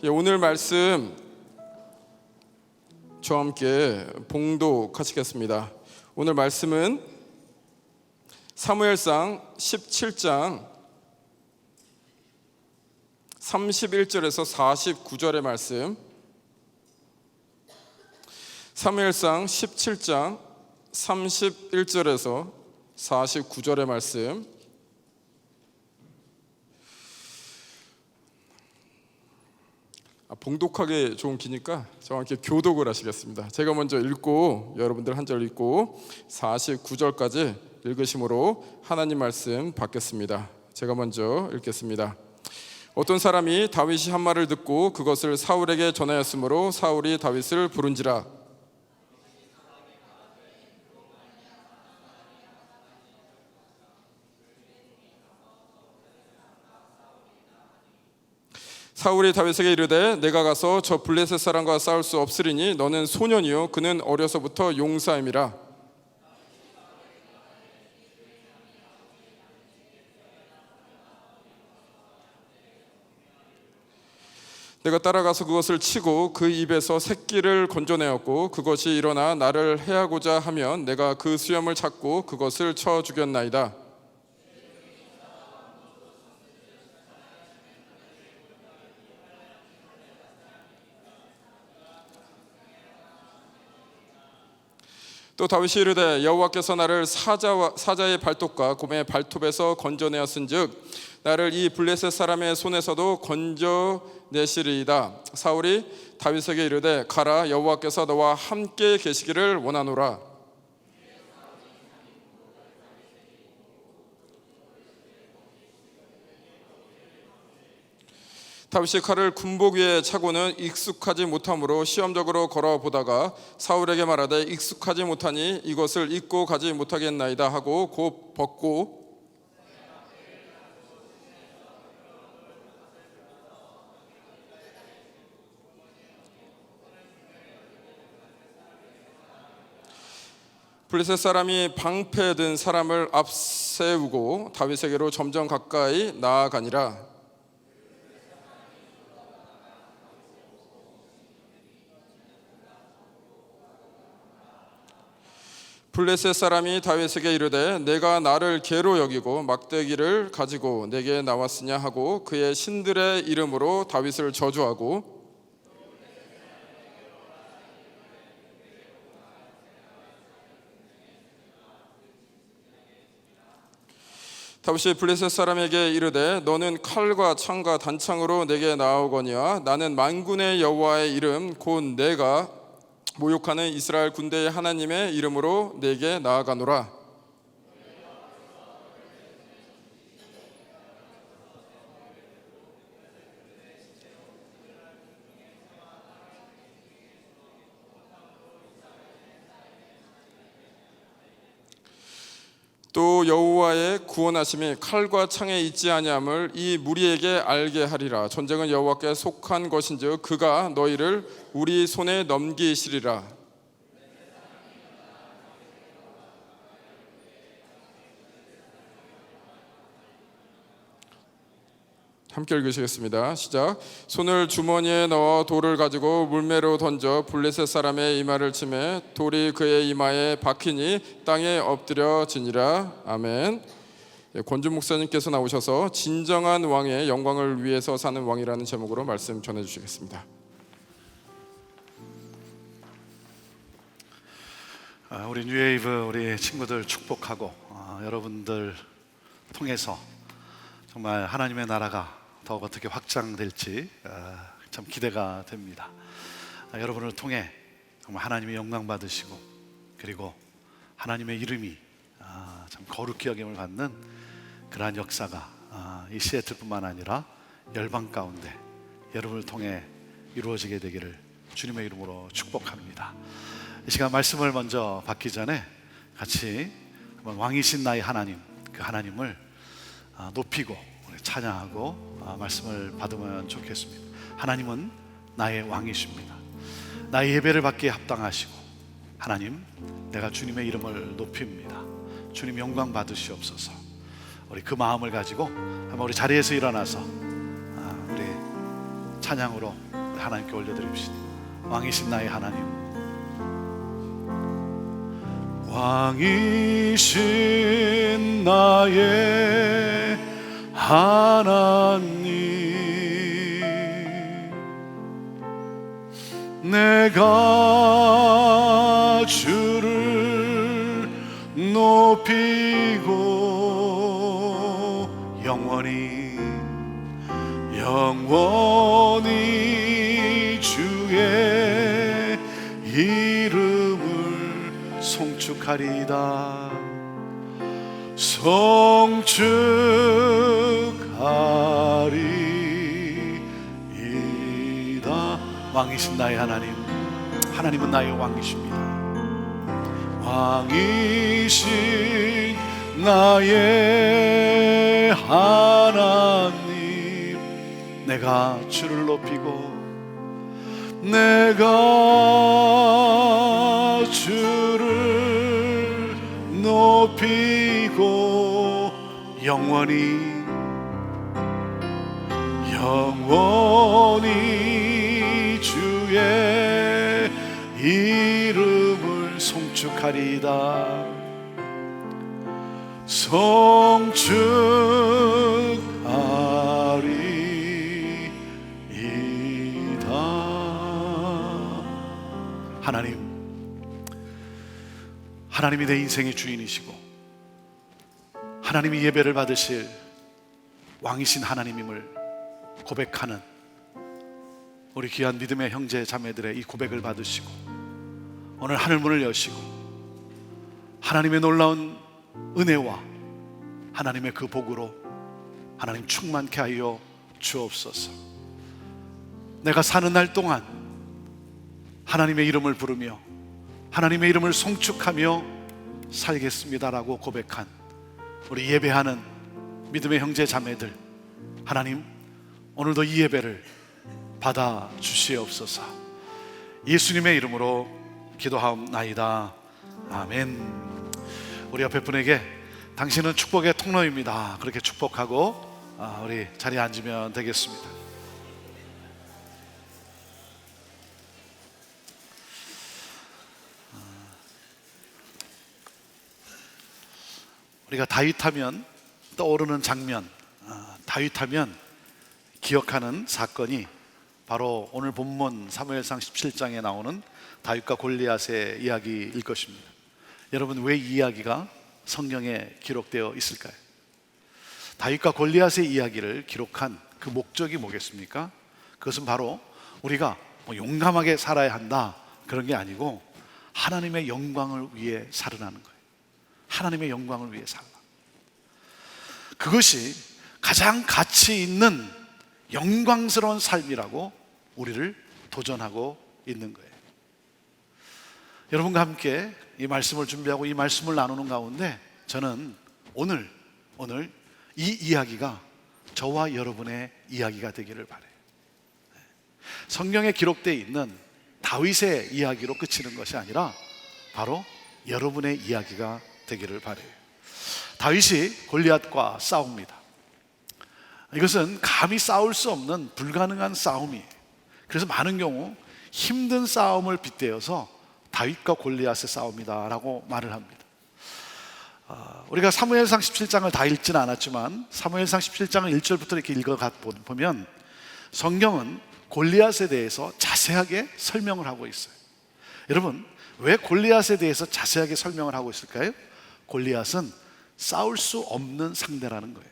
오늘 말씀 저와 함께 봉독하시겠습니다. 오늘 말씀은 사무엘상 17장 31절에서 49절의 말씀, 사무엘상 17장 31절에서 49절의 말씀, 봉독하기 좋은 기니까 저와 함께 교독을 하시겠습니다. 제가 먼저 읽고 여러분들 한 절 읽고 49절까지 읽으심으로 하나님 말씀 받겠습니다. 제가 먼저 읽겠습니다. 어떤 사람이 다윗이 한 말을 듣고 그것을 사울에게 전하였으므로 사울이 다윗을 부른지라. 사울이 다윗에게 이르되 내가 가서 저 블레셋 사람과 싸울 수 없으리니 너는 소년이요 그는 어려서부터 용사임이라. 내가 따라가서 그것을 치고 그 입에서 새끼를 건져내었고 그것이 일어나 나를 해하고자 하면 내가 그 수염을 잡고 그것을 쳐 죽였나이다. 또 다윗이 이르되 여호와께서 나를 사자의 발톱과 곰의 발톱에서 건져내었은즉 나를 이 블레셋 사람의 손에서도 건져내시리이다. 사울이 다윗에게 이르되 가라, 여호와께서 너와 함께 계시기를 원하노라. 다윗이 칼을 군복 위에 차고는 익숙하지 못함으로 시험적으로 걸어보다가 사울에게 말하되 익숙하지 못하니 이것을 입고 가지 못하겠나이다 하고 곧 벗고 블레셋 사람이 방패 든 사람을 앞세우고 다윗에게로 점점 가까이 나아가니라. 블레셋 사람이 다윗에게 이르되 내가 나를 개로 여기고 막대기를 가지고 내게 나왔으냐 하고 그의 신들의 이름으로 다윗을 저주하고 다윗이 블레셋 사람에게 이르되 너는 칼과 창과 단창으로 내게 나오거니와 나는 만군의 여호와의 이름 곧 내가 모욕하는 이스라엘 군대의 하나님의 이름으로 내게 나아가노라. 또 여호와의 구원하심이 칼과 창에 있지 아니함을 이 무리에게 알게 하리라. 전쟁은 여호와께 속한 것인즉 그가 너희를 우리 손에 넘기시리라. 함께 읽으시겠습니다. 시작. 손을 주머니에 넣어 돌을 가지고 물매로 던져 블레셋 사람의 이마를 치매 돌이 그의 이마에 박히니 땅에 엎드려지니라. 아멘. 권준 목사님께서 나오셔서 진정한 왕의 영광을 위해서 사는 왕이라는 제목으로 말씀 전해주시겠습니다. 우리 뉴웨이브 우리 친구들 축복하고 여러분들 통해서 정말 하나님의 나라가 더욱 어떻게 확장될지 참 기대가 됩니다. 여러분을 통해 정말 하나님의 영광 받으시고 그리고 하나님의 이름이 참 거룩히 여김을 받는 그러한 역사가 이 시애틀뿐만 아니라 열방 가운데 여러분을 통해 이루어지게 되기를 주님의 이름으로 축복합니다. 이 시간 말씀을 먼저 받기 전에 같이 왕이신 나의 하나님, 그 하나님을 높이고 찬양하고 말씀을 받으면 좋겠습니다. 하나님은 나의 왕이십니다. 나의 예배를 받기에 합당하시고 하나님, 내가 주님의 이름을 높입니다. 주님 영광 받으시옵소서. 우리 그 마음을 가지고 한번 우리 자리에서 일어나서 우리 찬양으로 하나님께 올려드립시다. 왕이신 나의 하나님, 왕이신 나의 하나님, 내가 주를 높이고 영원히 주의 이름을 송축하리이다. 송축하리이다. 왕이신 나의 하나님, 하나님은 나의 왕이십니다. 왕이신 나의 하나님, 내가 주를 높이고 내가 주를 높이고 영원히 주의 이름을 송축하리이다. 송축하리이다. 하나님이 내 인생의 주인이시고 하나님이 예배를 받으실 왕이신 하나님임을 고백하는 우리 귀한 믿음의 형제 자매들의 이 고백을 받으시고 오늘 하늘문을 여시고 하나님의 놀라운 은혜와 하나님의 그 복으로 하나님 충만케 하여 주옵소서. 내가 사는 날 동안 하나님의 이름을 부르며 하나님의 이름을 송축하며 살겠습니다라고 고백한 우리 예배하는 믿음의 형제 자매들, 하나님 오늘도 이 예배를 받아 주시옵소서. 예수님의 이름으로 기도하옵나이다. 아멘. 우리 옆에 분에게 당신은 축복의 통로입니다, 그렇게 축복하고 우리 자리에 앉으면 되겠습니다. 우리가 다윗하면 떠오르는 장면, 다윗하면 기억하는 사건이 바로 오늘 본문 사무엘상 17장에 나오는 다윗과 골리앗의 이야기일 것입니다. 여러분, 왜 이 이야기가 성경에 기록되어 있을까요? 다윗과 골리앗의 이야기를 기록한 그 목적이 뭐겠습니까? 그것은 바로 우리가 용감하게 살아야 한다 그런 게 아니고 하나님의 영광을 위해 살으라는 거예요. 하나님의 영광을 위해 살라. 그것이 가장 가치 있는 영광스러운 삶이라고 우리를 도전하고 있는 거예요. 여러분과 함께 이 말씀을 준비하고 이 말씀을 나누는 가운데 저는 오늘 이 이야기가 저와 여러분의 이야기가 되기를 바라요. 성경에 기록되어 있는 다윗의 이야기로 그치는 것이 아니라 바로 여러분의 이야기가 되기를 바라요. 다윗이 골리앗과 싸웁니다. 이것은 감히 싸울 수 없는 불가능한 싸움이에요. 그래서 많은 경우 힘든 싸움을 빗대어서 다윗과 골리앗의 싸움이다라고 말을 합니다. 우리가 사무엘상 17장을 다 읽지는 않았지만 사무엘상 17장을 1절부터 이렇게 읽어보면 성경은 골리앗에 대해서 자세하게 설명을 하고 있어요. 여러분, 왜 골리앗에 대해서 자세하게 설명을 하고 있을까요? 골리앗은 싸울 수 없는 상대라는 거예요.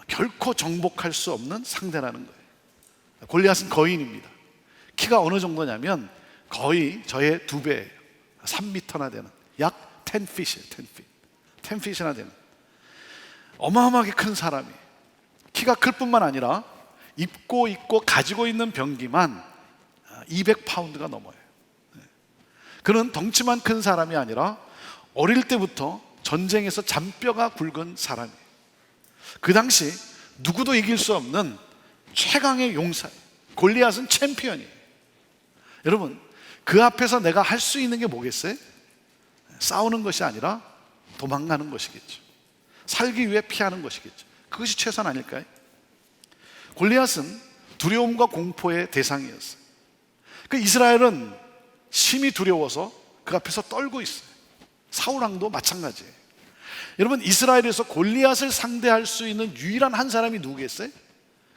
결코 정복할 수 없는 상대라는 거예요. 골리앗은 거인입니다. 키가 어느 정도냐면 거의 저의 2배예요. 3m나 되는, 약 10feet이에요. 10feet이나 되는 어마어마하게 큰 사람이에요. 키가 클 뿐만 아니라 입고 가지고 있는 병기만 200파운드가 넘어요. 그는 덩치만 큰 사람이 아니라 어릴 때부터 전쟁에서 잔뼈가 굵은 사람이에요. 그 당시 누구도 이길 수 없는 최강의 용사예요. 골리앗은 챔피언이에요. 여러분, 그 앞에서 내가 할 수 있는 게 뭐겠어요? 싸우는 것이 아니라 도망가는 것이겠죠. 살기 위해 피하는 것이겠죠. 그것이 최선 아닐까요? 골리앗은 두려움과 공포의 대상이었어요. 그 이스라엘은 심히 두려워서 그 앞에서 떨고 있어요. 사울 왕도 마찬가지예요. 여러분, 이스라엘에서 골리앗을 상대할 수 있는 유일한 한 사람이 누구겠어요?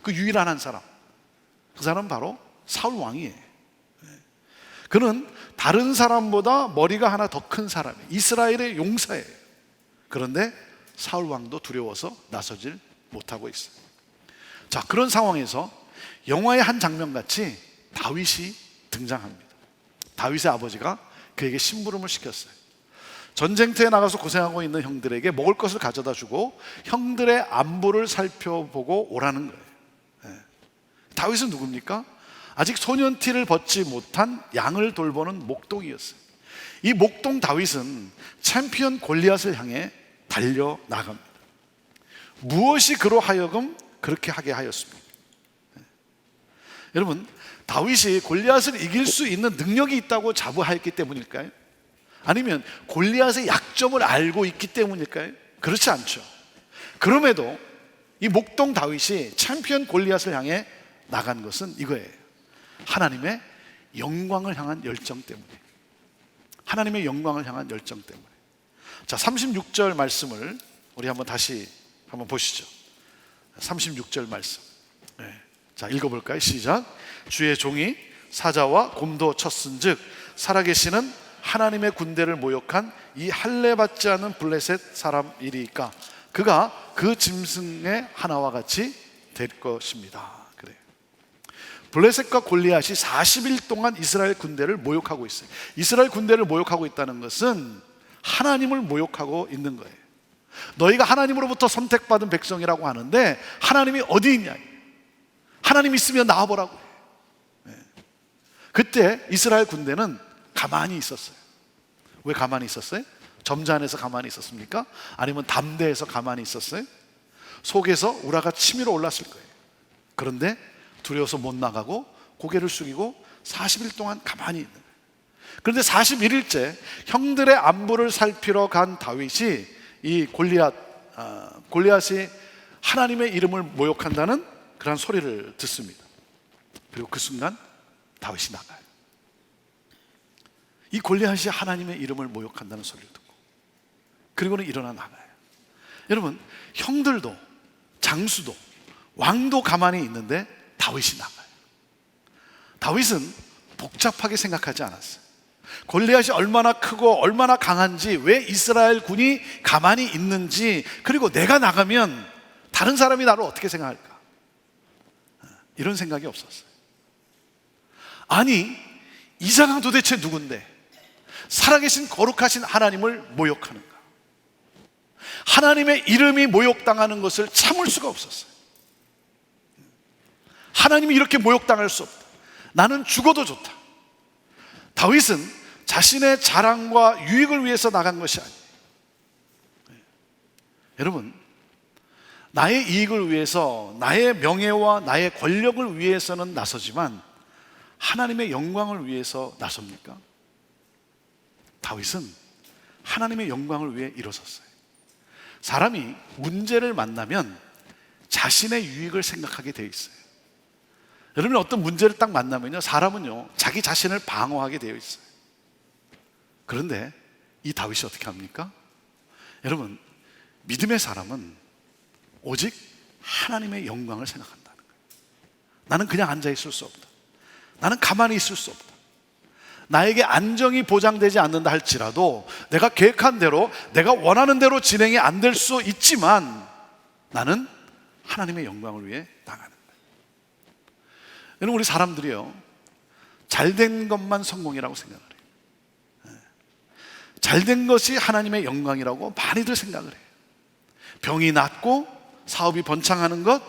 그 유일한 한 사람, 그 사람은 바로 사울 왕이에요. 그는 다른 사람보다 머리가 하나 더 큰 사람이에요. 이스라엘의 용사예요. 그런데 사울 왕도 두려워서 나서질 못하고 있어요. 자, 그런 상황에서 영화의 한 장면같이 다윗이 등장합니다. 다윗의 아버지가 그에게 심부름을 시켰어요. 전쟁터에 나가서 고생하고 있는 형들에게 먹을 것을 가져다 주고 형들의 안부를 살펴보고 오라는 거예요. 다윗은 누굽니까? 아직 소년티를 벗지 못한 양을 돌보는 목동이었어요. 이 목동 다윗은 챔피언 골리앗을 향해 달려나갑니다. 무엇이 그로 하여금 그렇게 하게 하였습니까? 여러분, 다윗이 골리앗을 이길 수 있는 능력이 있다고 자부하였기 때문일까요? 아니면 골리앗의 약점을 알고 있기 때문일까요? 그렇지 않죠. 그럼에도 이 목동 다윗이 챔피언 골리앗을 향해 나간 것은 이거예요. 하나님의 영광을 향한 열정 때문에. 하나님의 영광을 향한 열정 때문에. 자, 36절 말씀을 우리 다시 한번 보시죠. 36절 말씀. 자, 읽어볼까요? 시작. 주의 종이 사자와 곰도 쳤은즉 살아계시는 하나님의 군대를 모욕한 이 할례 받지 않은 블레셋 사람이리까 그가 그 짐승의 하나와 같이 될 것입니다. 그래. 블레셋과 골리앗이 40일 동안 이스라엘 군대를 모욕하고 있어요. 이스라엘 군대를 모욕하고 있다는 것은 하나님을 모욕하고 있는 거예요. 너희가 하나님으로부터 선택받은 백성이라고 하는데 하나님이 어디 있냐? 하나님 있으면 나와보라고. 그때 이스라엘 군대는 가만히 있었어요. 왜 가만히 있었어요? 점잖아서 가만히 있었습니까? 아니면 담대해서 가만히 있었어요? 속에서 우라가 치밀어 올랐을 거예요. 그런데 두려워서 못 나가고 고개를 숙이고 40일 동안 가만히 있는 거예요. 그런데 41일째 형들의 안부를 살피러 간 다윗이 이 골리앗이 하나님의 이름을 모욕한다는 그런 소리를 듣습니다. 그리고 그 순간 다윗이 나가요. 이 골리앗이 하나님의 이름을 모욕한다는 소리를 듣고 그리고는 일어나 나가요. 여러분, 형들도 장수도 왕도 가만히 있는데 다윗이 나가요. 다윗은 복잡하게 생각하지 않았어요. 골리앗이 얼마나 크고 얼마나 강한지, 왜 이스라엘 군이 가만히 있는지, 그리고 내가 나가면 다른 사람이 나를 어떻게 생각할까, 이런 생각이 없었어요. 아니, 이 사람 도대체 누군데 살아계신 거룩하신 하나님을 모욕하는가? 하나님의 이름이 모욕당하는 것을 참을 수가 없었어요. 하나님이 이렇게 모욕당할 수 없다. 나는 죽어도 좋다. 다윗은 자신의 자랑과 유익을 위해서 나간 것이 아니에요. 여러분, 나의 이익을 위해서, 나의 명예와 나의 권력을 위해서는 나서지만 하나님의 영광을 위해서 나섭니까? 다윗은 하나님의 영광을 위해 일어섰어요. 사람이 문제를 만나면 자신의 유익을 생각하게 되어 있어요. 여러분, 어떤 문제를 딱 만나면요, 사람은요 자기 자신을 방어하게 되어 있어요. 그런데 이 다윗이 어떻게 합니까? 여러분, 믿음의 사람은 오직 하나님의 영광을 생각한다는 거예요. 나는 그냥 앉아 있을 수 없다. 나는 가만히 있을 수 없다. 나에게 안정이 보장되지 않는다 할지라도 내가 계획한 대로, 내가 원하는 대로 진행이 안 될 수 있지만 나는 하나님의 영광을 위해 나가는 거예요. 여러분, 우리 사람들이요, 잘된 것만 성공이라고 생각을 해요. 잘된 것이 하나님의 영광이라고 많이들 생각을 해요. 병이 낫고 사업이 번창하는 것,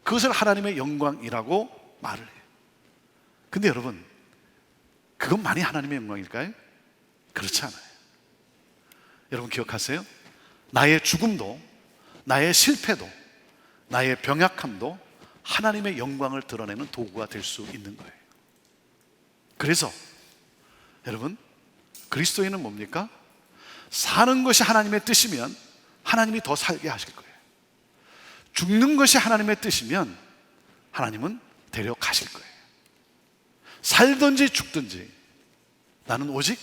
그것을 하나님의 영광이라고 말을 해요. 근데 여러분, 그것만이 하나님의 영광일까요? 그렇지 않아요. 여러분 기억하세요? 나의 죽음도, 나의 실패도, 나의 병약함도 하나님의 영광을 드러내는 도구가 될 수 있는 거예요. 그래서 여러분, 그리스도인은 뭡니까? 사는 것이 하나님의 뜻이면 하나님이 더 살게 하실 거예요. 죽는 것이 하나님의 뜻이면 하나님은 데려가실 거예요. 살든지 죽든지 나는 오직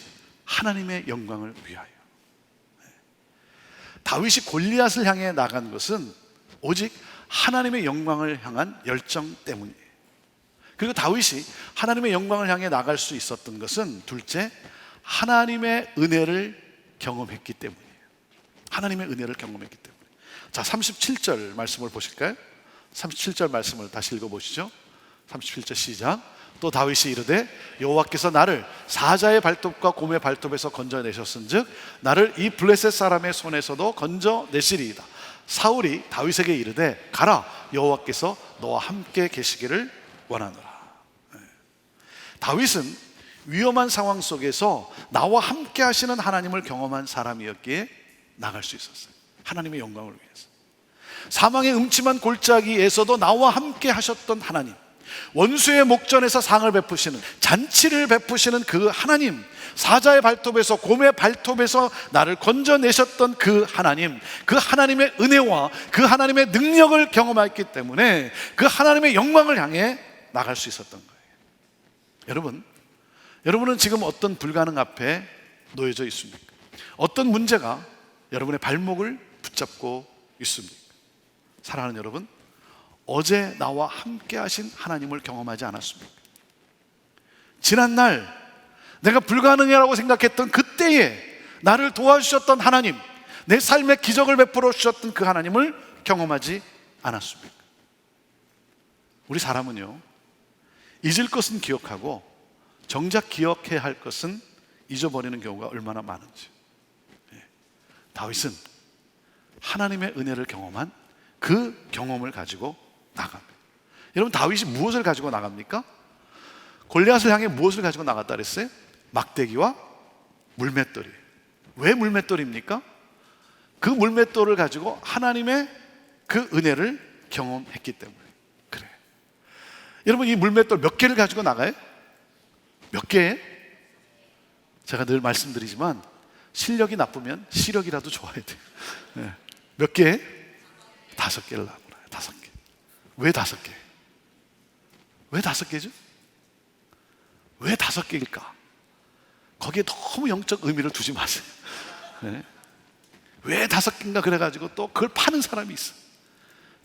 하나님의 영광을 위하여. 다윗이 골리앗을 향해 나간 것은 오직 하나님의 영광을 향한 열정 때문이에요. 그리고 다윗이 하나님의 영광을 향해 나갈 수 있었던 것은 둘째, 하나님의 은혜를 경험했기 때문이에요. 하나님의 은혜를 경험했기 때문에. 자, 37절 말씀을 보실까요? 37절 말씀을 다시 읽어보시죠. 37절 시작. 또 다윗이 이르되 여호와께서 나를 사자의 발톱과 곰의 발톱에서 건져내셨은즉 나를 이 블레셋 사람의 손에서도 건져내시리이다. 사울이 다윗에게 이르되 가라, 여호와께서 너와 함께 계시기를 원하노라. 다윗은 위험한 상황 속에서 나와 함께 하시는 하나님을 경험한 사람이었기에 나갈 수 있었어요. 하나님의 영광을 위해서. 사망의 음침한 골짜기에서도 나와 함께 하셨던 하나님, 원수의 목전에서 상을 베푸시는, 잔치를 베푸시는 그 하나님, 사자의 발톱에서 곰의 발톱에서 나를 건져내셨던 그 하나님, 그 하나님의 은혜와 그 하나님의 능력을 경험했기 때문에 그 하나님의 영광을 향해 나갈 수 있었던 거예요. 여러분은 지금 어떤 불가능 앞에 놓여져 있습니까? 어떤 문제가 여러분의 발목을 붙잡고 있습니까? 사랑하는 여러분, 어제 나와 함께 하신 하나님을 경험하지 않았습니까? 지난날 내가 불가능이라고 생각했던 그때에 나를 도와주셨던 하나님, 내 삶에 기적을 베풀어 주셨던 그 하나님을 경험하지 않았습니까? 우리 사람은요, 잊을 것은 기억하고 정작 기억해야 할 것은 잊어버리는 경우가 얼마나 많은지. 다윗은 하나님의 은혜를 경험한 그 경험을 가지고 나갑니다. 여러분, 다윗이 무엇을 가지고 나갑니까? 골리앗을 향해 무엇을 가지고 나갔다 그랬어요? 막대기와 물맷돌이. 왜 물맷돌입니까? 그 물맷돌을 가지고 하나님의 그 은혜를 경험했기 때문에 그래요. 여러분, 이 물맷돌 몇 개를 가지고 나가요? 몇 개? 제가 늘 말씀드리지만 실력이 나쁘면 시력이라도 좋아야 돼요. 네. 몇 개? 5개를 나가요. 5개. 왜 5개? 왜 5개죠? 왜 5개일까? 거기에 너무 영적 의미를 두지 마세요. 네. 왜 5개인가 그래가지고 또 그걸 파는 사람이 있어.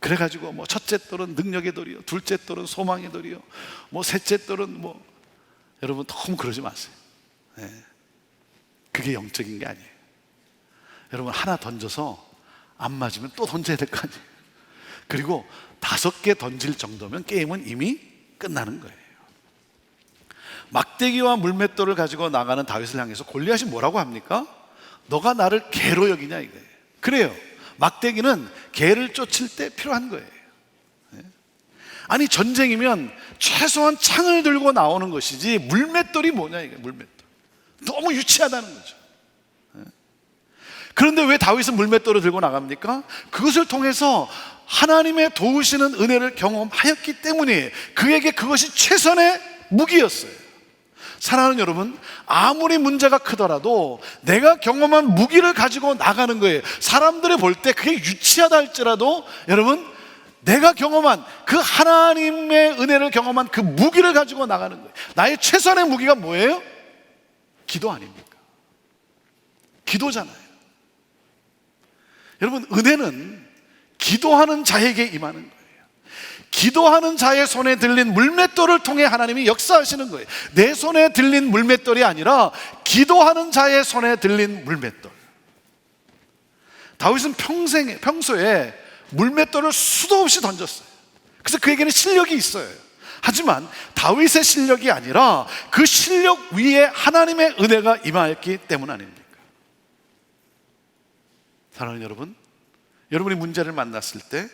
그래가지고 뭐 첫째 돌은 능력의 돌이요, 둘째 돌은 소망의 돌이요, 뭐 셋째 돌은 뭐, 여러분 너무 그러지 마세요. 네. 그게 영적인 게 아니에요. 여러분, 하나 던져서 안 맞으면 또 던져야 될 거 아니에요. 그리고 5개 던질 정도면 게임은 이미 끝나는 거예요. 막대기와 물맷돌을 가지고 나가는 다윗을 향해서 골리앗이 뭐라고 합니까? 너가 나를 개로 여기냐 이거예요. 그래요. 막대기는 개를 쫓을 때 필요한 거예요. 아니, 전쟁이면 최소한 창을 들고 나오는 것이지 물맷돌이 뭐냐 이거예요. 물맷돌. 너무 유치하다는 거죠. 그런데 왜 다윗은 물맷돌을 들고 나갑니까? 그것을 통해서 하나님의 도우시는 은혜를 경험하였기 때문에 그에게 그것이 최선의 무기였어요. 사랑하는 여러분, 아무리 문제가 크더라도 내가 경험한 무기를 가지고 나가는 거예요. 사람들이 볼 때 그게 유치하다 할지라도 여러분, 내가 경험한 그 하나님의 은혜를 경험한 그 무기를 가지고 나가는 거예요. 나의 최선의 무기가 뭐예요? 기도 아닙니까? 기도잖아요. 여러분, 은혜는 기도하는 자에게 임하는 거예요. 기도하는 자의 손에 들린 물맷돌을 통해 하나님이 역사하시는 거예요. 내 손에 들린 물맷돌이 아니라 기도하는 자의 손에 들린 물맷돌. 다윗은 평소에 물맷돌을 수도 없이 던졌어요. 그래서 그에게는 실력이 있어요. 하지만 다윗의 실력이 아니라 그 실력 위에 하나님의 은혜가 임하였기 때문 아닙니까? 사랑하는 여러분, 여러분이 문제를 만났을 때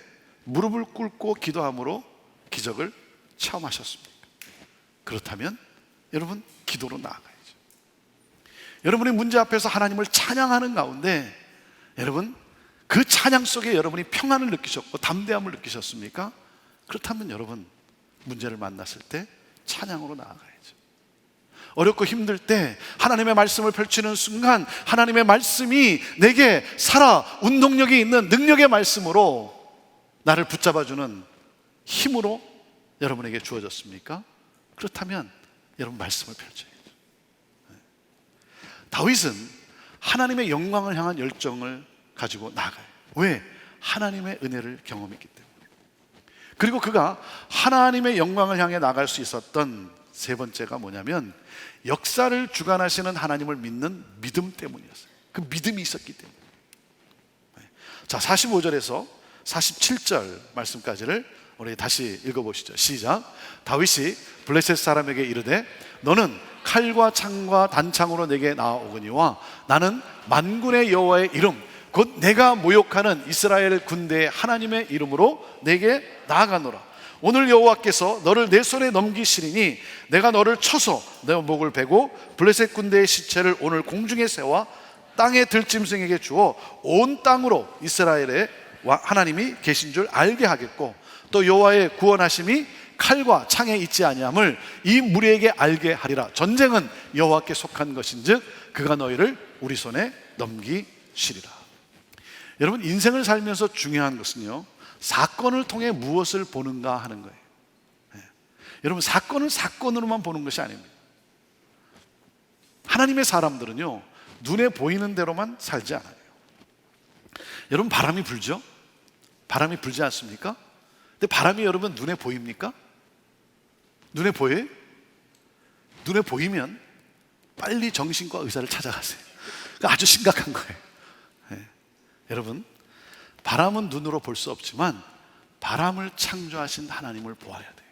무릎을 꿇고 기도함으로 기적을 체험하셨습니까? 그렇다면 여러분, 기도로 나아가야죠. 여러분이 문제 앞에서 하나님을 찬양하는 가운데 여러분, 그 찬양 속에 여러분이 평안을 느끼셨고 담대함을 느끼셨습니까? 그렇다면 여러분, 문제를 만났을 때 찬양으로 나아가야죠. 어렵고 힘들 때 하나님의 말씀을 펼치는 순간 하나님의 말씀이 내게 살아 운동력이 있는 능력의 말씀으로 나를 붙잡아주는 힘으로 여러분에게 주어졌습니까? 그렇다면 여러분 말씀을 펼쳐야죠. 다윗은 하나님의 영광을 향한 열정을 가지고 나아가요. 왜? 하나님의 은혜를 경험했기 때문에. 그리고 그가 하나님의 영광을 향해 나갈 수 있었던 세 번째가 뭐냐면 역사를 주관하시는 하나님을 믿는 믿음 때문이었어요. 그 믿음이 있었기 때문에. 자, 45절에서 47절 말씀까지를 우리 다시 읽어보시죠. 시작. 다윗이 블레셋 사람에게 이르되 너는 칼과 창과 단창으로 내게 나아오거니와 나는 만군의 여호와의 이름 곧 내가 모욕하는 이스라엘 군대의 하나님의 이름으로 내게 나아가노라. 오늘 여호와께서 너를 내 손에 넘기시리니 내가 너를 쳐서 내 목을 베고 블레셋 군대의 시체를 오늘 공중에 세워 땅의 들짐승에게 주어 온 땅으로 이스라엘의 하나님이 계신 줄 알게 하겠고 또 여호와의 구원하심이 칼과 창에 있지 아니함을 이 무리에게 알게 하리라. 전쟁은 여호와께 속한 것인즉 그가 너희를 우리 손에 넘기시리라. 여러분, 인생을 살면서 중요한 것은요, 사건을 통해 무엇을 보는가 하는 거예요. 여러분, 사건을 사건으로만 보는 것이 아닙니다. 하나님의 사람들은요, 눈에 보이는 대로만 살지 않아요. 여러분, 바람이 불죠? 바람이 불지 않습니까? 근데 바람이 여러분 눈에 보입니까? 눈에 보여요? 눈에 보이면 빨리 정신과 의사를 찾아가세요. 그러니까 아주 심각한 거예요. 네. 여러분, 바람은 눈으로 볼 수 없지만 바람을 창조하신 하나님을 보아야 돼요.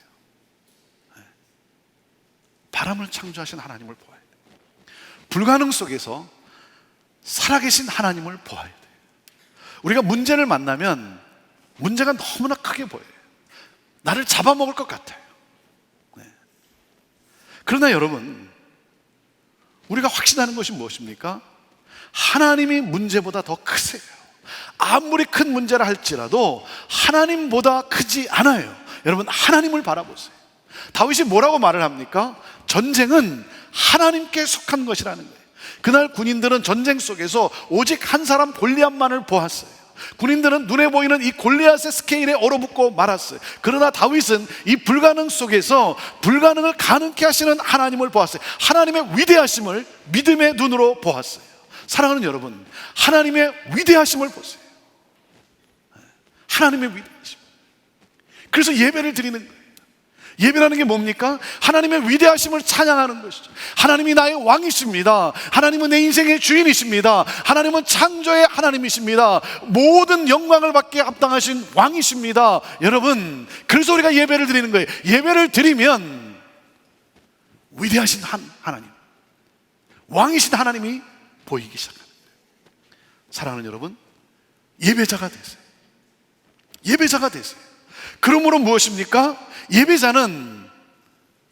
네. 바람을 창조하신 하나님을 보아야 돼요. 불가능 속에서 살아계신 하나님을 보아야 돼요. 우리가 문제를 만나면 문제가 너무나 크게 보여요. 나를 잡아먹을 것 같아요. 네. 그러나 여러분, 우리가 확신하는 것이 무엇입니까? 하나님이 문제보다 더 크세요. 아무리 큰 문제라 할지라도 하나님보다 크지 않아요. 여러분, 하나님을 바라보세요. 다윗이 뭐라고 말을 합니까? 전쟁은 하나님께 속한 것이라는 거예요. 그날 군인들은 전쟁 속에서 오직 한 사람 골리앗만을 보았어요. 군인들은 눈에 보이는 이 골리앗의 스케일에 얼어붙고 말았어요. 그러나 다윗은 이 불가능 속에서 불가능을 가능케 하시는 하나님을 보았어요. 하나님의 위대하심을 믿음의 눈으로 보았어요. 사랑하는 여러분, 하나님의 위대하심을 보세요. 하나님의 위대하심. 그래서 예배를 드리는 거예요. 예배라는 게 뭡니까? 하나님의 위대하심을 찬양하는 것이죠. 하나님이 나의 왕이십니다. 하나님은 내 인생의 주인이십니다. 하나님은 창조의 하나님이십니다. 모든 영광을 받게 합당하신 왕이십니다. 여러분, 그래서 우리가 예배를 드리는 거예요. 예배를 드리면 위대하신 하나님, 왕이신 하나님이 보이기 시작합니다. 사랑하는 여러분, 예배자가 되세요. 예배자가 되세요. 그러므로 무엇입니까? 예배자는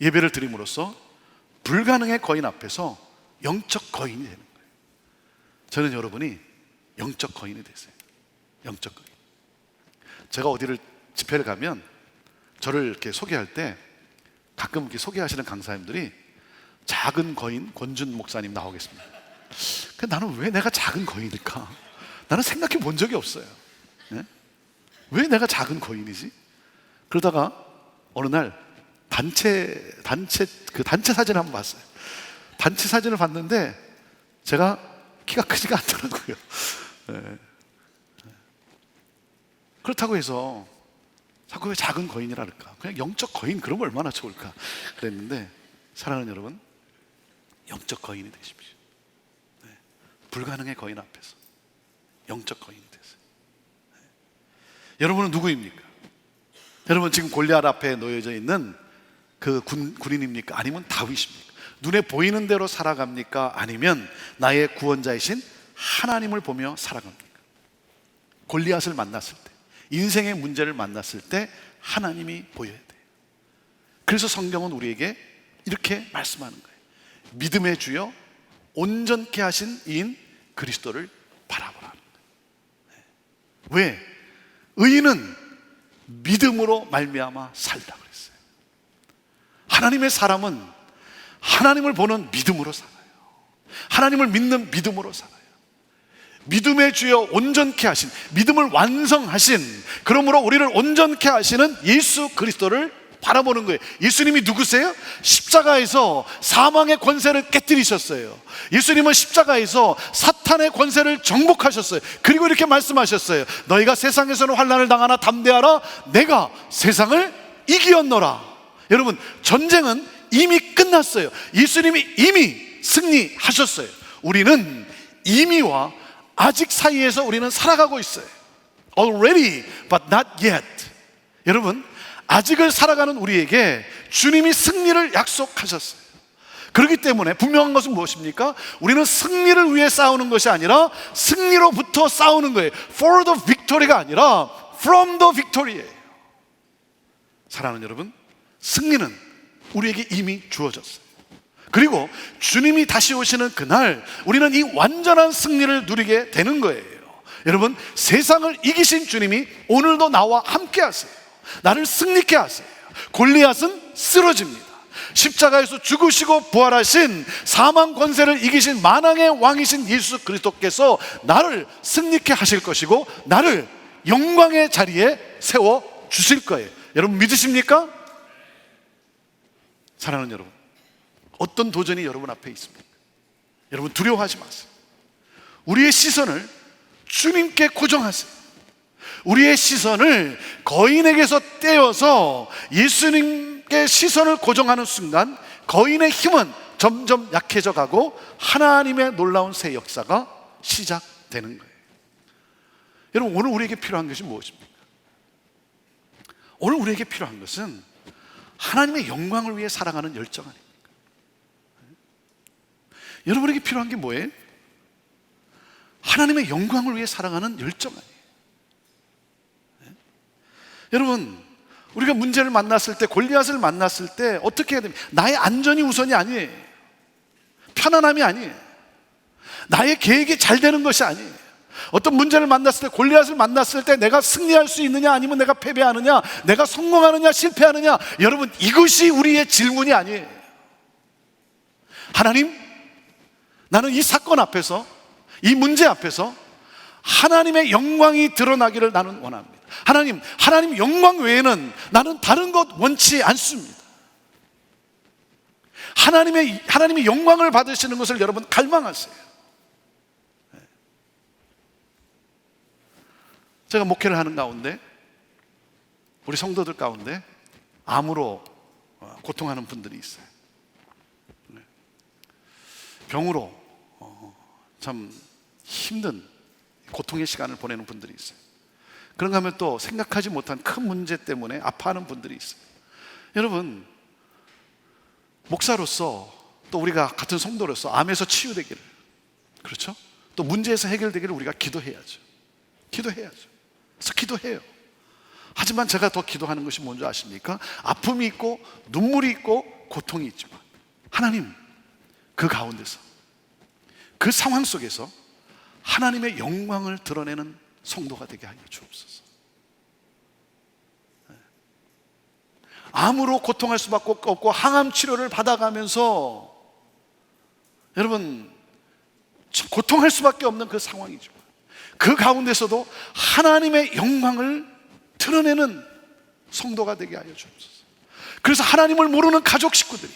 예배를 드림으로써 불가능의 거인 앞에서 영적 거인이 되는 거예요. 저는 여러분이 영적 거인이 되세요. 영적 거인. 제가 어디를 집회를 가면 저를 이렇게 소개할 때 가끔 이렇게 소개하시는 강사님들이 작은 거인 권준 목사님 나오겠습니다. 근데 나는 왜 내가 작은 거인일까? 나는 생각해 본 적이 없어요. 네? 왜 내가 작은 거인이지? 그러다가 어느 날 단체 사진을 한번 봤어요. 단체 사진을 봤는데 제가 키가 크지가 않더라고요. 네. 그렇다고 해서 자꾸 왜 작은 거인이라 할까? 그냥 영적 거인, 그런 거 얼마나 좋을까? 그랬는데, 사랑하는 여러분, 영적 거인이 되십시오. 네. 불가능의 거인 앞에서 영적 거인이 되세요. 네. 여러분은 누구입니까? 여러분, 지금 골리앗 앞에 놓여져 있는 그 군인입니까? 아니면 다윗입니까? 눈에 보이는 대로 살아갑니까? 아니면 나의 구원자이신 하나님을 보며 살아갑니까? 골리앗을 만났을 때, 인생의 문제를 만났을 때 하나님이 보여야 돼요. 그래서 성경은 우리에게 이렇게 말씀하는 거예요. 믿음의 주여 온전케 하신 이인 그리스도를 바라보라. 왜? 의인은 믿음으로 말미암아 살다 그랬어요. 하나님의 사람은 하나님을 보는 믿음으로 살아요. 하나님을 믿는 믿음으로 살아요. 믿음의 주여 온전케 하신, 믿음을 완성하신, 그러므로 우리를 온전케 하시는 예수 그리스도를 바라보는 거예요. 예수님이 누구세요? 십자가에서 사망의 권세를 깨뜨리셨어요. 예수님은 십자가에서 사탄의 권세를 정복하셨어요. 그리고 이렇게 말씀하셨어요. 너희가 세상에서는 환난을 당하나 담대하라. 내가 세상을 이기었노라. 여러분, 전쟁은 이미 끝났어요. 예수님이 이미 승리하셨어요. 우리는 이미와 아직 사이에서 우리는 살아가고 있어요. Already, but not yet. 여러분, 아직을 살아가는 우리에게 주님이 승리를 약속하셨어요. 그렇기 때문에 분명한 것은 무엇입니까? 우리는 승리를 위해 싸우는 것이 아니라 승리로부터 싸우는 거예요. For the victory가 아니라 from the victory예요. 사랑하는 여러분, 승리는 우리에게 이미 주어졌어요. 그리고 주님이 다시 오시는 그날 우리는 이 완전한 승리를 누리게 되는 거예요. 여러분, 세상을 이기신 주님이 오늘도 나와 함께 하세요. 나를 승리케 하세요. 골리앗은 쓰러집니다. 십자가에서 죽으시고 부활하신 사망 권세를 이기신 만왕의 왕이신 예수 그리스도께서 나를 승리케 하실 것이고 나를 영광의 자리에 세워 주실 거예요. 여러분 믿으십니까? 사랑하는 여러분, 어떤 도전이 여러분 앞에 있습니까? 여러분 두려워하지 마세요. 우리의 시선을 주님께 고정하세요. 우리의 시선을 거인에게서 떼어서 예수님께 시선을 고정하는 순간 거인의 힘은 점점 약해져 가고 하나님의 놀라운 새 역사가 시작되는 거예요. 여러분, 오늘 우리에게 필요한 것이 무엇입니까? 오늘 우리에게 필요한 것은 하나님의 영광을 위해 살아가는 열정 아닙니까? 여러분에게 필요한 게 뭐예요? 하나님의 영광을 위해 살아가는 열정 아니에요? 여러분, 우리가 문제를 만났을 때, 골리앗을 만났을 때 어떻게 해야 됩니까? 나의 안전이 우선이 아니에요. 편안함이 아니에요. 나의 계획이 잘 되는 것이 아니에요. 어떤 문제를 만났을 때, 골리앗을 만났을 때 내가 승리할 수 있느냐 아니면 내가 패배하느냐, 내가 성공하느냐 실패하느냐, 여러분 이것이 우리의 질문이 아니에요. 하나님, 나는 이 사건 앞에서, 이 문제 앞에서 하나님의 영광이 드러나기를 나는 원합니다. 하나님 영광 외에는 나는 다른 것 원치 않습니다. 하나님의 영광을 받으시는 것을 여러분 갈망하세요. 제가 목회를 하는 가운데, 우리 성도들 가운데 암으로 고통하는 분들이 있어요. 병으로 참 힘든 고통의 시간을 보내는 분들이 있어요. 그런가 하면 또 생각하지 못한 큰 문제 때문에 아파하는 분들이 있어요. 여러분, 목사로서 또 우리가 같은 성도로서 암에서 치유되기를, 그렇죠? 또 문제에서 해결되기를 우리가 기도해야죠. 그래서 기도해요. 하지만 제가 더 기도하는 것이 뭔지 아십니까? 아픔이 있고 눈물이 있고 고통이 있지만 하나님, 그 가운데서, 그 상황 속에서 하나님의 영광을 드러내는 성도가 되게 하여 주옵소서. 암으로 고통할 수밖에 없고 항암 치료를 받아가면서 여러분 고통할 수밖에 없는 그 상황이죠. 그 가운데서도 하나님의 영광을 드러내는 성도가 되게 하여 주옵소서. 그래서 하나님을 모르는 가족 식구들이,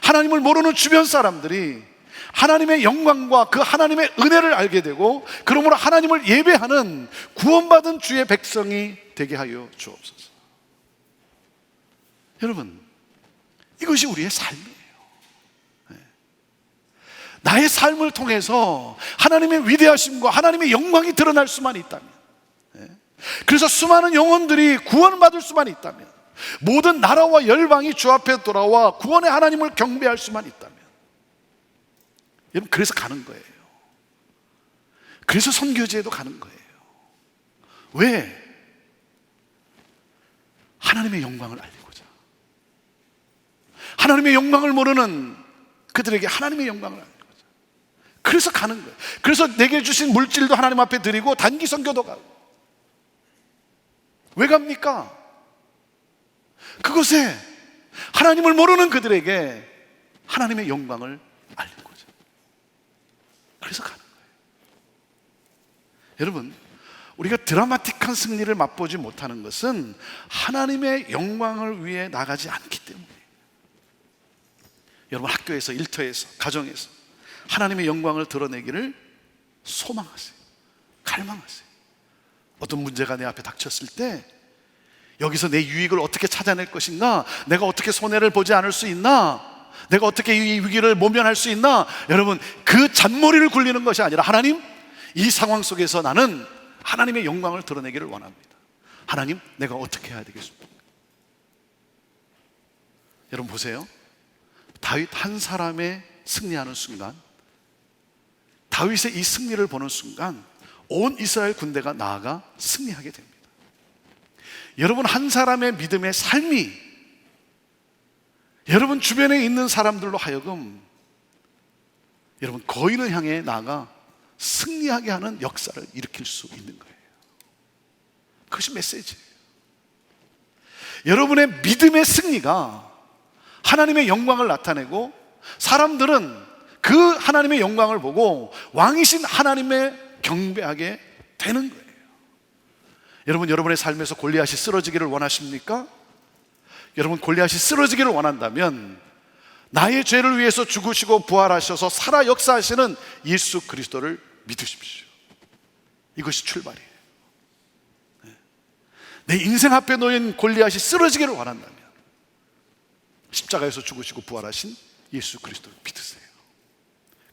하나님을 모르는 주변 사람들이 하나님의 영광과 그 하나님의 은혜를 알게 되고, 그러므로 하나님을 예배하는 구원받은 주의 백성이 되게 하여 주옵소서. 여러분, 이것이 우리의 삶이에요. 나의 삶을 통해서 하나님의 위대하심과 하나님의 영광이 드러날 수만 있다면, 그래서 수많은 영혼들이 구원받을 수만 있다면, 모든 나라와 열방이 주 앞에 돌아와 구원의 하나님을 경배할 수만 있다면, 여러분 그래서 가는 거예요. 그래서 선교지에도 가는 거예요. 왜? 하나님의 영광을 알리고자. 하나님의 영광을 모르는 그들에게 하나님의 영광을 알리고자. 그래서 가는 거예요. 그래서 내게 주신 물질도 하나님 앞에 드리고 단기 선교도 가고. 왜 갑니까? 그곳에 하나님을 모르는 그들에게 하나님의 영광을 알리고자. 그래서 가는 거예요. 여러분, 우리가 드라마틱한 승리를 맛보지 못하는 것은 하나님의 영광을 위해 나가지 않기 때문에. 여러분, 학교에서, 일터에서, 가정에서 하나님의 영광을 드러내기를 소망하세요. 갈망하세요. 어떤 문제가 내 앞에 닥쳤을 때 여기서 내 유익을 어떻게 찾아낼 것인가, 내가 어떻게 손해를 보지 않을 수 있나, 내가 어떻게 이 위기를 모면할 수 있나, 여러분, 그 잔머리를 굴리는 것이 아니라 하나님, 이 상황 속에서 나는 하나님의 영광을 드러내기를 원합니다. 하나님, 내가 어떻게 해야 되겠습니까? 여러분 보세요. 다윗 한 사람의 승리하는 순간, 다윗의 이 승리를 보는 순간 온 이스라엘 군대가 나아가 승리하게 됩니다. 여러분, 한 사람의 믿음의 삶이 여러분 주변에 있는 사람들로 하여금 여러분 거인을 향해 나아가 승리하게 하는 역사를 일으킬 수 있는 거예요. 그것이 메시지예요. 여러분의 믿음의 승리가 하나님의 영광을 나타내고, 사람들은 그 하나님의 영광을 보고 왕이신 하나님의 경배하게 되는 거예요. 여러분, 여러분의 삶에서 골리앗이 쓰러지기를 원하십니까? 여러분, 골리앗이 쓰러지기를 원한다면 나의 죄를 위해서 죽으시고 부활하셔서 살아 역사하시는 예수 그리스도를 믿으십시오. 이것이 출발이에요. 내 인생 앞에 놓인 골리앗이 쓰러지기를 원한다면 십자가에서 죽으시고 부활하신 예수 그리스도를 믿으세요.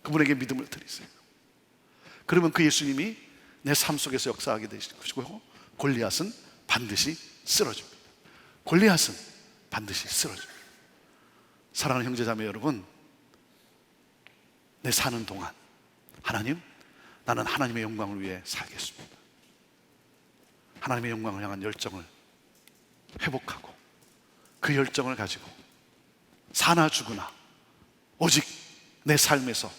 그분에게 믿음을 드리세요. 그러면 그 예수님이 내 삶 속에서 역사하게 되실 것이고, 골리앗은 반드시 쓰러집니다. 골리앗은 반드시 쓰러집니다. 사랑하는 형제자매 여러분, 내 사는 동안 하나님, 나는 하나님의 영광을 위해 살겠습니다. 하나님의 영광을 향한 열정을 회복하고 그 열정을 가지고 사나 죽으나 오직 내 삶에서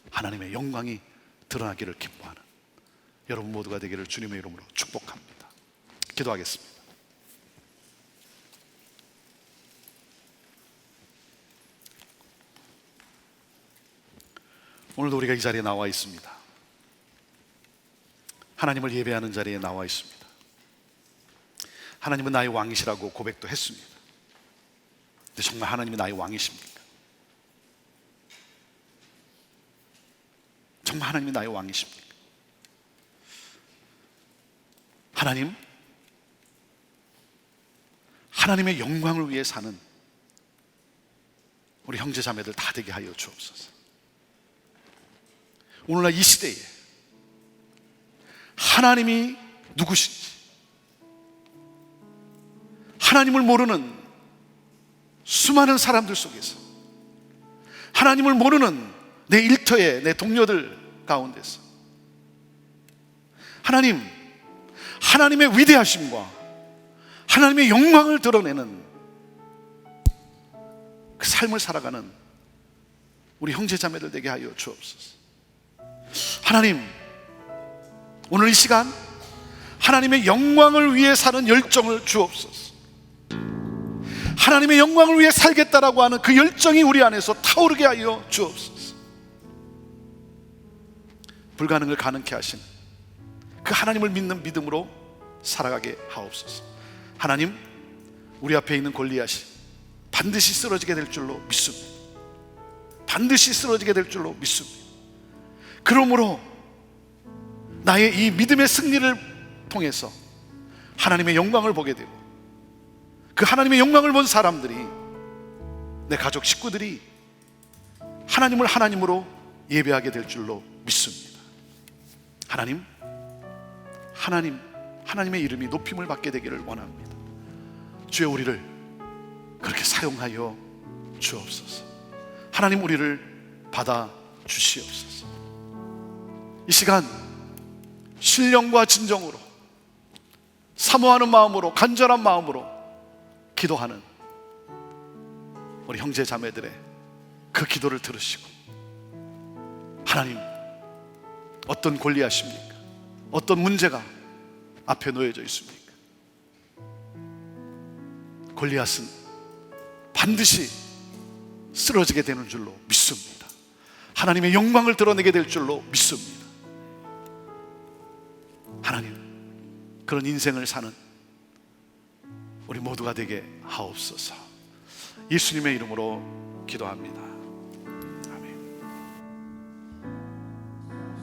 하나님의 영광이 드러나기를 기뻐하는 여러분 모두가 되기를 주님의 이름으로 축복합니다. 기도하겠습니다. 오늘도 우리가 이 자리에 나와 있습니다. 하나님을 예배하는 자리에 나와 있습니다. 하나님은 나의 왕이시라고 고백도 했습니다. 근데 정말 하나님이 나의 왕이십니까? 정말 하나님이 나의 왕이십니까? 하나님, 하나님의 영광을 위해 사는 우리 형제 자매들 다 되게 하여 주옵소서. 오늘날 이 시대에 하나님이 누구신지, 하나님을 모르는 수많은 사람들 속에서, 하나님을 모르는 내 일터에, 내 동료들 가운데서 하나님, 하나님의 위대하심과 하나님의 영광을 드러내는 그 삶을 살아가는 우리 형제 자매들 되게 하여 주옵소서. 하나님, 오늘 이 시간 하나님의 영광을 위해 사는 열정을 주옵소서. 하나님의 영광을 위해 살겠다라고 하는 그 열정이 우리 안에서 타오르게 하여 주옵소서. 불가능을 가능케 하신 그 하나님을 믿는 믿음으로 살아가게 하옵소서. 하나님, 우리 앞에 있는 골리앗이 반드시 쓰러지게 될 줄로 믿습니다. 반드시 쓰러지게 될 줄로 믿습니다. 그러므로 나의 이 믿음의 승리를 통해서 하나님의 영광을 보게 되고, 그 하나님의 영광을 본 사람들이, 내 가족 식구들이 하나님을 하나님으로 예배하게 될 줄로 믿습니다. 하나님, 하나님의 이름이 높임을 받게 되기를 원합니다. 주여, 우리를 그렇게 사용하여 주옵소서. 하나님, 우리를 받아 주시옵소서. 이 시간 신령과 진정으로, 사모하는 마음으로, 간절한 마음으로 기도하는 우리 형제 자매들의 그 기도를 들으시고, 하나님, 어떤 골리앗입니까? 어떤 문제가 앞에 놓여져 있습니까? 골리앗은 반드시 쓰러지게 되는 줄로 믿습니다. 하나님의 영광을 드러내게 될 줄로 믿습니다. 하나님, 그런 인생을 사는 우리 모두가 되게 하옵소서. 예수님의 이름으로 기도합니다.